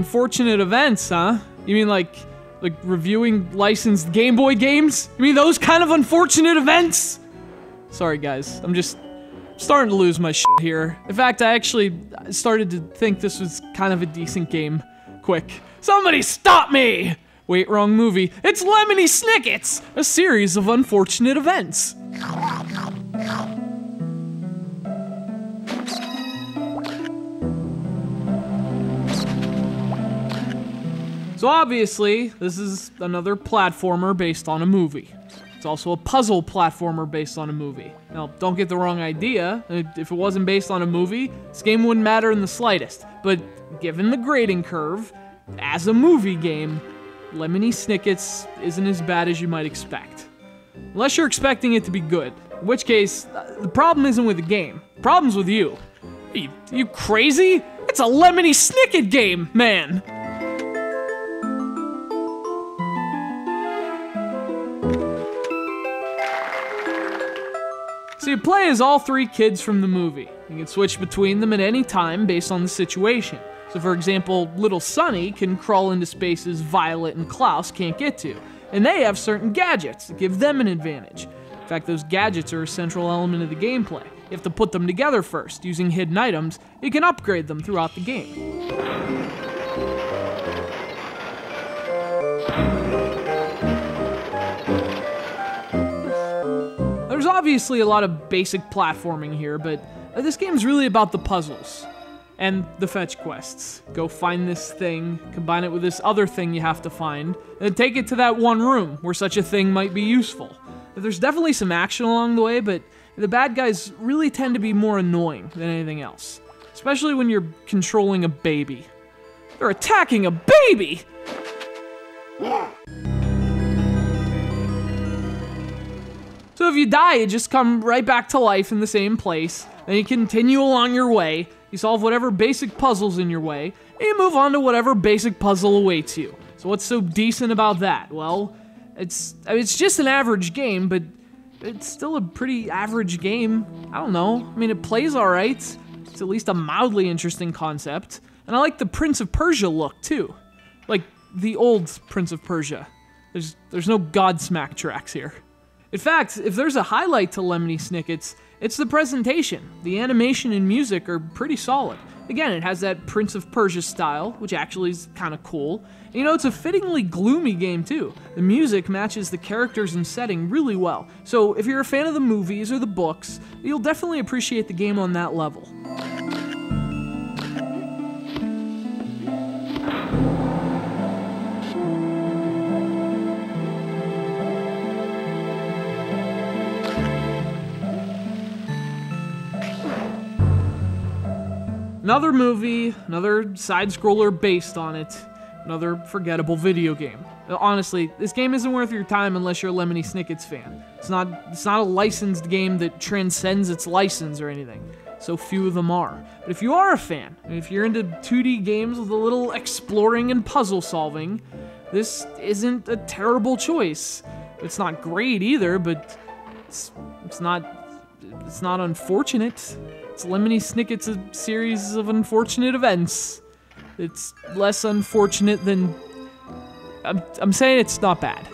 Unfortunate events, huh? You mean like reviewing licensed Game Boy games? You mean those kind of unfortunate events? Sorry guys, I'm just starting to lose my shit here. In fact, I actually started to think this was kind of a decent game. Quick, somebody stop me! Wait, wrong movie. It's Lemony Snicket's, a series of unfortunate events. So obviously, this is another platformer based on a movie. It's also a puzzle platformer based on a movie. Now, don't get the wrong idea. If it wasn't based on a movie, this game wouldn't matter in the slightest. But given the grading curve, as a movie game, Lemony Snicket's isn't as bad as you might expect. Unless you're expecting it to be good. In which case, the problem isn't with the game. The problem's with you. Are you crazy? It's a Lemony Snicket game, man! So you play as all three kids from the movie. You can switch between them at any time based on the situation. So for example, little Sonny can crawl into spaces Violet and Klaus can't get to, and they have certain gadgets that give them an advantage. In fact, those gadgets are a central element of the gameplay. You have to put them together first. Using hidden items, you can upgrade them throughout the game. There's obviously a lot of basic platforming here, but this game's really about the puzzles and the fetch quests. Go find this thing, combine it with this other thing you have to find, and take it to that one room where such a thing might be useful. There's definitely some action along the way, but the bad guys really tend to be more annoying than anything else, especially when you're controlling a baby. They're attacking a baby! So if you die, you just come right back to life in the same place, then you continue along your way, you solve whatever basic puzzle's in your way, and you move on to whatever basic puzzle awaits you. So what's so decent about that? Well, it's just an average game, but it's still a pretty average game. I don't know. I mean, it plays alright. It's at least a mildly interesting concept. And I like the Prince of Persia look, too. Like, the old Prince of Persia. There's no Godsmack tracks here. In fact, if there's a highlight to Lemony Snicket's, it's the presentation. The animation and music are pretty solid. Again, it has that Prince of Persia style, which actually is kind of cool. And, you know, it's a fittingly gloomy game too. The music matches the characters and setting really well. So if you're a fan of the movies or the books, you'll definitely appreciate the game on that level. Another movie, another side-scroller based on it, another forgettable video game. Honestly, this game isn't worth your time unless you're a Lemony Snicket's fan. It's not a licensed game that transcends its license or anything. So few of them are. But if you are a fan, and if you're into 2D games with a little exploring and puzzle solving, this isn't a terrible choice. It's not great either, but it's not unfortunate. It's Lemony Snicket's a series of unfortunate events. It's less unfortunate than... I'm saying it's not bad.